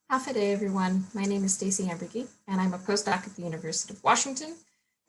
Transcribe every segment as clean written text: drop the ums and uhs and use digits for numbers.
Half a day, everyone. My name is Staci Amburgey, and I'm a postdoc at the University of Washington.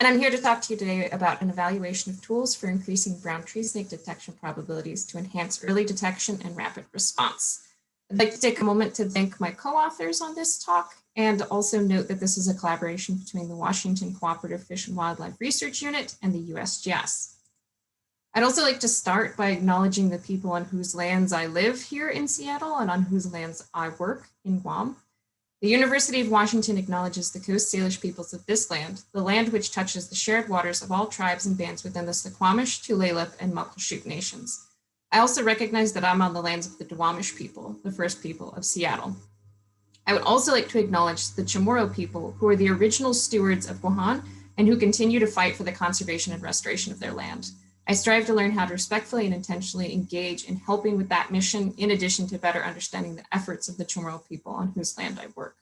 And I'm here to talk to you today about an evaluation of tools for increasing brown tree snake detection probabilities to enhance early detection and rapid response. I'd like to take a moment to thank my co-authors on this talk and also note that this is a collaboration between the Washington Cooperative Fish and Wildlife Research Unit and the USGS. I'd also like to start by acknowledging the people on whose lands I live here in Seattle and on whose lands I work in Guam. The University of Washington acknowledges the Coast Salish peoples of this land, the land which touches the shared waters of all tribes and bands within the Suquamish, Tulalip, and Muckleshoot nations. I also recognize that I'm on the lands of the Duwamish people, the first people of Seattle. I would also like to acknowledge the Chamorro people, who are the original stewards of Guahan and who continue to fight for the conservation and restoration of their land. I strive to learn how to respectfully and intentionally engage in helping with that mission, in addition to better understanding the efforts of the Chamorro people on whose land I work.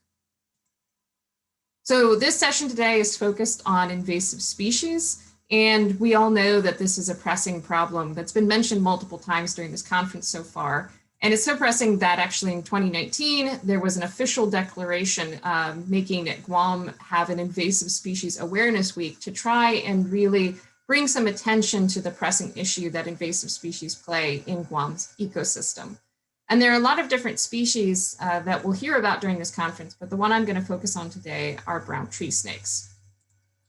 So this session today is focused on invasive species, and we all know that this is a pressing problem that's been mentioned multiple times during this conference so far. And it's so pressing that actually in 2019, there was an official declaration making Guam have an invasive species awareness week to try and really bring some attention to the pressing issue that invasive species play in Guam's ecosystem. And there are a lot of different species that we'll hear about during this conference, but the one I'm going to focus on today are brown tree snakes.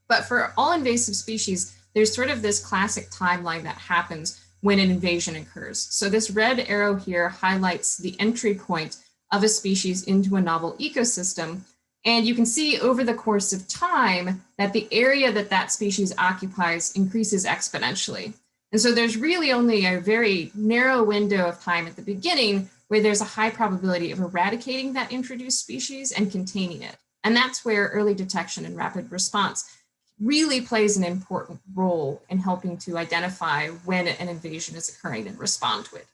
But for all invasive species, there's sort of this classic timeline that happens when an invasion occurs. So this red arrow here highlights the entry point of a species into a novel ecosystem. And you can see over the course of time that the area that that species occupies increases exponentially. And so there's really only a very narrow window of time at the beginning where there's a high probability of eradicating that introduced species and containing it. And that's where early detection and rapid response really plays an important role in helping to identify when an invasion is occurring and respond to it.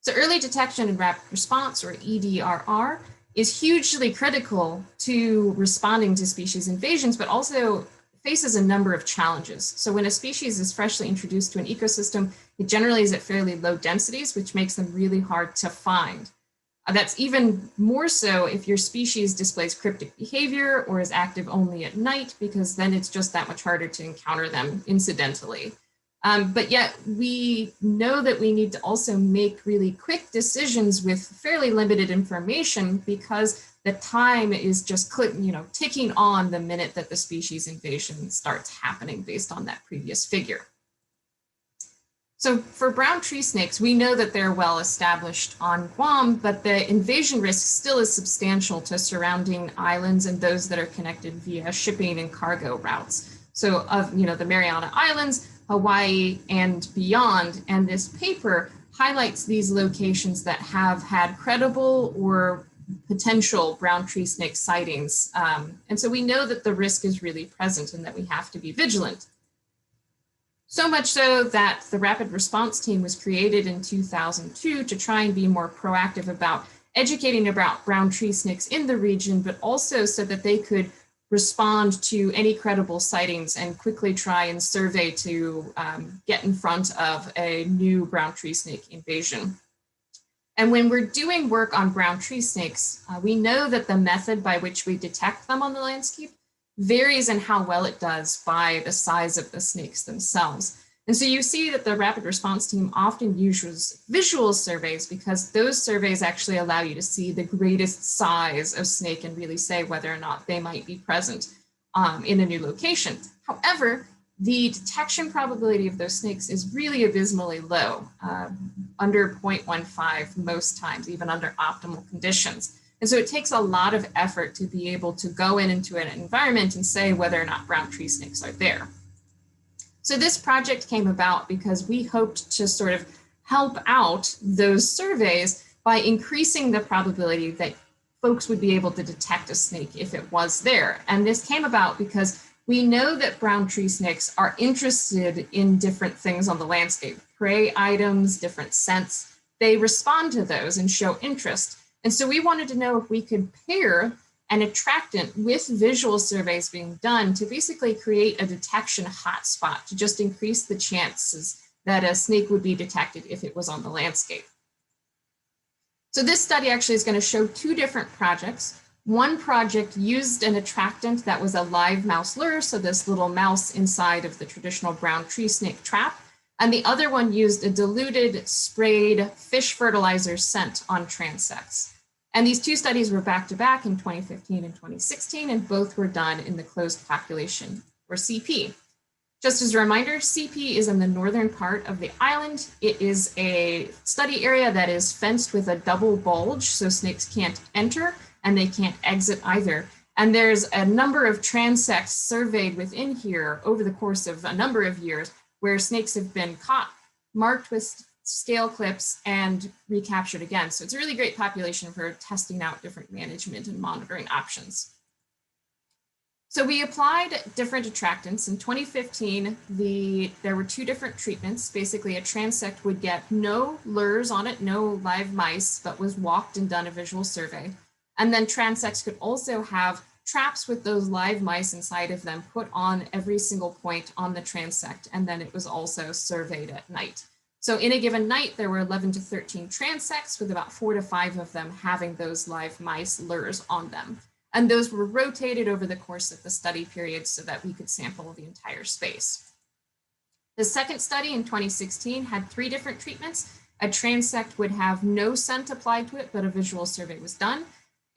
So early detection and rapid response, or EDRR, is hugely critical to responding to species invasions, but also faces a number of challenges. So when a species is freshly introduced to an ecosystem, it generally is at fairly low densities, which makes them really hard to find. That's even more so if your species displays cryptic behavior or is active only at night, because then it's just that much harder to encounter them incidentally. But yet we know that we need to also make really quick decisions with fairly limited information, because the time is just ticking on the minute that the species invasion starts happening based on that previous figure. So for brown tree snakes, we know that they're well established on Guam, but the invasion risk still is substantial to surrounding islands and those that are connected via shipping and cargo routes. So of the Mariana Islands, Hawaii, and beyond. And this paper highlights these locations that have had credible or potential brown tree snake sightings. And so we know that the risk is really present and that we have to be vigilant. So much so that the rapid response team was created in 2002 to try and be more proactive about educating about brown tree snakes in the region, but also so that they could respond to any credible sightings and quickly try and survey to get in front of a new brown tree snake invasion. And when we're doing work on brown tree snakes, we know that the method by which we detect them on the landscape varies in how well it does by the size of the snakes themselves. And so you see that the rapid response team often uses visual surveys, because those surveys actually allow you to see the greatest size of snake and really say whether or not they might be present in a new location. However, the detection probability of those snakes is really abysmally low, under 0.15 most times, even under optimal conditions. And so it takes a lot of effort to be able to go into an environment and say whether or not brown tree snakes are there. So this project came about because we hoped to sort of help out those surveys by increasing the probability that folks would be able to detect a snake if it was there. And this came about because we know that brown tree snakes are interested in different things on the landscape, prey items, different scents. They respond to those and show interest. And so we wanted to know if we could pair an attractant with visual surveys being done to basically create a detection hotspot to just increase the chances that a snake would be detected if it was on the landscape. So this study actually is going to show two different projects. One project used an attractant that was a live mouse lure, so this little mouse inside of the traditional brown tree snake trap, and the other one used a diluted, sprayed fish fertilizer scent on transects. And these two studies were back-to-back in 2015 and 2016, and both were done in the closed population, or CP. Just as a reminder, CP is in the northern part of the island. It is a study area that is fenced with a double bulge, so snakes can't enter and they can't exit either. And there's a number of transects surveyed within here over the course of a number of years where snakes have been caught, marked with scale clips, and recaptured again. So it's a really great population for testing out different management and monitoring options. So we applied different attractants. In 2015, there were two different treatments. Basically, a transect would get no lures on it, no live mice, but was walked and done a visual survey. And then transects could also have traps with those live mice inside of them put on every single point on the transect, and then it was also surveyed at night. So in a given night, there were 11 to 13 transects, with about 4 to 5 of them having those live mice lures on them. And those were rotated over the course of the study period so that we could sample the entire space. The second study in 2016 had 3 different treatments. A transect would have no scent applied to it, but a visual survey was done.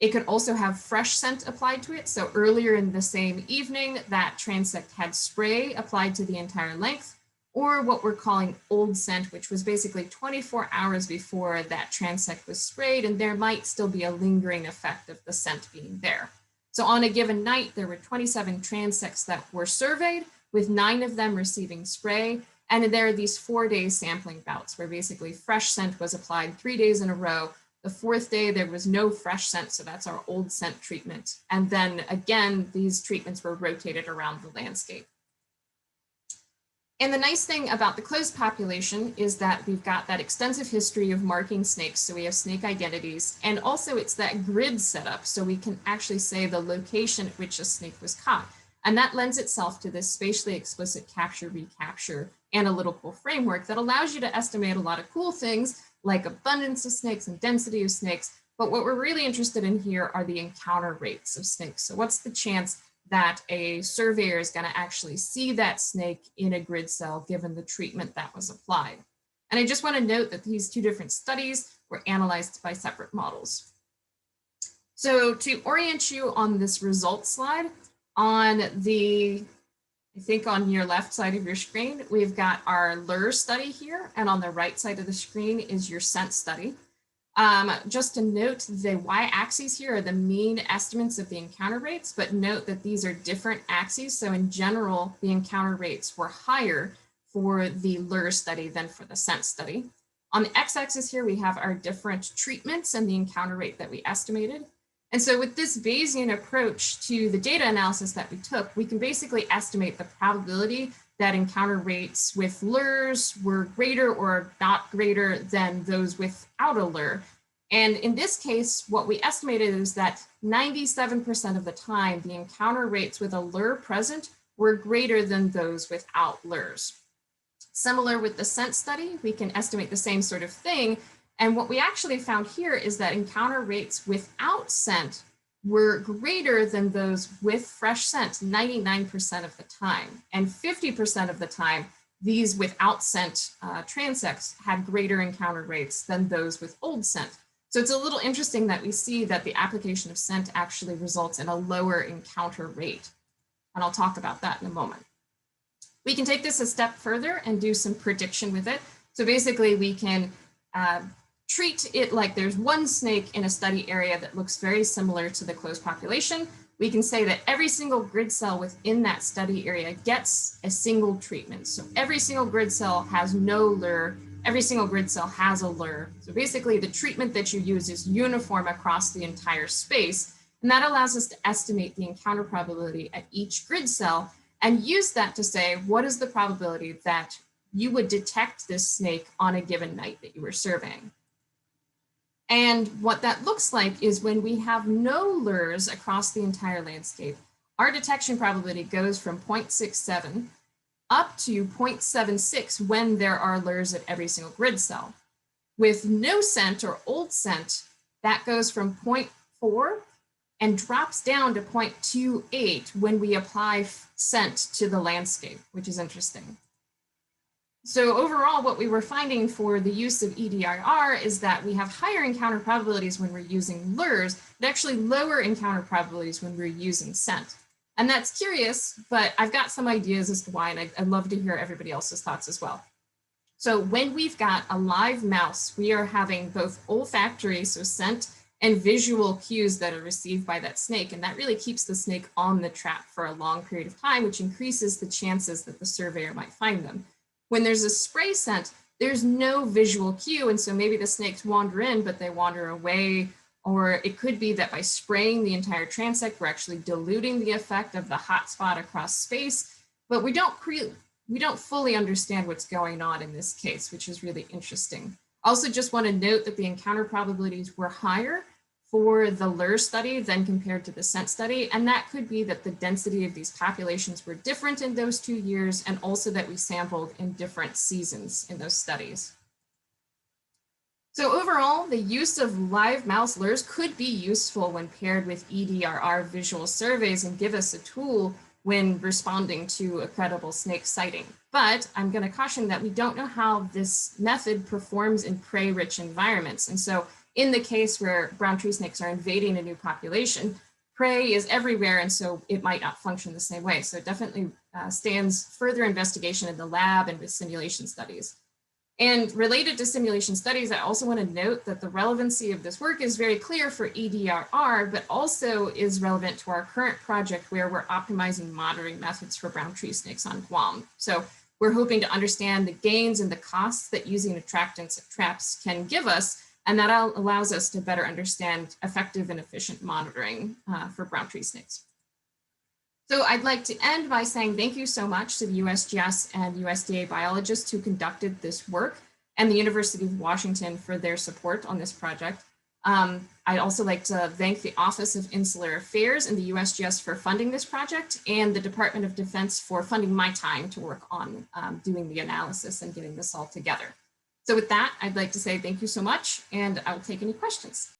It could also have fresh scent applied to it. So earlier in the same evening, that transect had spray applied to the entire length, or what we're calling old scent, which was basically 24 hours before that transect was sprayed, and there might still be a lingering effect of the scent being there. So on a given night, there were 27 transects that were surveyed, with 9 of them receiving spray, and there are these 4-day sampling bouts where basically fresh scent was applied 3 days in a row. The 4th day, there was no fresh scent, so that's our old scent treatment. And then again, these treatments were rotated around the landscape. And the nice thing about the closed population is that we've got that extensive history of marking snakes, so we have snake identities, and also it's that grid setup, so we can actually say the location at which a snake was caught. And that lends itself to this spatially explicit capture-recapture analytical framework that allows you to estimate a lot of cool things like abundance of snakes and density of snakes. But what we're really interested in here are the encounter rates of snakes. So what's the chance that a surveyor is going to actually see that snake in a grid cell given the treatment that was applied? And I just want to note that these 2 different studies were analyzed by separate models. So to orient you on this results slide, on I think on your left side of your screen, we've got our lure study here, and on the right side of the screen is your scent study. Just to note, the y-axes here are the mean estimates of the encounter rates, but note that these are different axes. So in general, the encounter rates were higher for the lure study than for the scent study. On the x-axis here, we have our different treatments and the encounter rate that we estimated. And so with this Bayesian approach to the data analysis that we took, we can basically estimate the probability that encounter rates with lures were greater or not greater than those without a lure. And in this case, what we estimated is that 97% of the time, the encounter rates with a lure present were greater than those without lures. Similar with the scent study, we can estimate the same sort of thing. And what we actually found here is that encounter rates without scent were greater than those with fresh scent 99% of the time. And 50% of the time, these without scent transects had greater encounter rates than those with old scent. So it's a little interesting that we see that the application of scent actually results in a lower encounter rate. And I'll talk about that in a moment. We can take this a step further and do some prediction with it. So basically we can treat it like there's one snake in a study area that looks very similar to the closed population. We can say that every single grid cell within that study area gets a single treatment. So every single grid cell has no lure, every single grid cell has a lure. So basically the treatment that you use is uniform across the entire space. And that allows us to estimate the encounter probability at each grid cell and use that to say, what is the probability that you would detect this snake on a given night that you were surveying? And what that looks like is when we have no lures across the entire landscape, our detection probability goes from 0.67 up to 0.76 when there are lures at every single grid cell. With no scent or old scent, that goes from 0.4 and drops down to 0.28 when we apply scent to the landscape, which is interesting. So overall, what we were finding for the use of EDRR is that we have higher encounter probabilities when we're using lures, but actually lower encounter probabilities when we're using scent. And that's curious, but I've got some ideas as to why, and I'd love to hear everybody else's thoughts as well. So when we've got a live mouse, we are having both olfactory, so scent, and visual cues that are received by that snake. And that really keeps the snake on the trap for a long period of time, which increases the chances that the surveyor might find them. When there's a spray scent, there's no visual cue. And so maybe the snakes wander in, but they wander away. Or it could be that by spraying the entire transect, we're actually diluting the effect of the hot spot across space. But we don't fully understand what's going on in this case, which is really interesting. Also just want to note that the encounter probabilities were higher for the lure study than compared to the scent study. And that could be that the density of these populations were different in those 2 years, and also that we sampled in different seasons in those studies. So overall, the use of live mouse lures could be useful when paired with EDRR visual surveys and give us a tool when responding to a credible snake sighting. But I'm going to caution that we don't know how this method performs in prey-rich environments. And so in the case where brown tree snakes are invading a new population, prey is everywhere, and so it might not function the same way. So it definitely stands further investigation in the lab and with simulation studies. And related to simulation studies, I also want to note that the relevancy of this work is very clear for EDRR, but also is relevant to our current project where we're optimizing monitoring methods for brown tree snakes on Guam. So we're hoping to understand the gains and the costs that using attractants at traps can give us, and that allows us to better understand effective and efficient monitoring for brown tree snakes. So I'd like to end by saying thank you so much to the USGS and USDA biologists who conducted this work, and the University of Washington for their support on this project. I'd also like to thank the Office of Insular Affairs and the USGS for funding this project, and the Department of Defense for funding my time to work on doing the analysis and getting this all together. So with that, I'd like to say thank you so much, and I'll take any questions.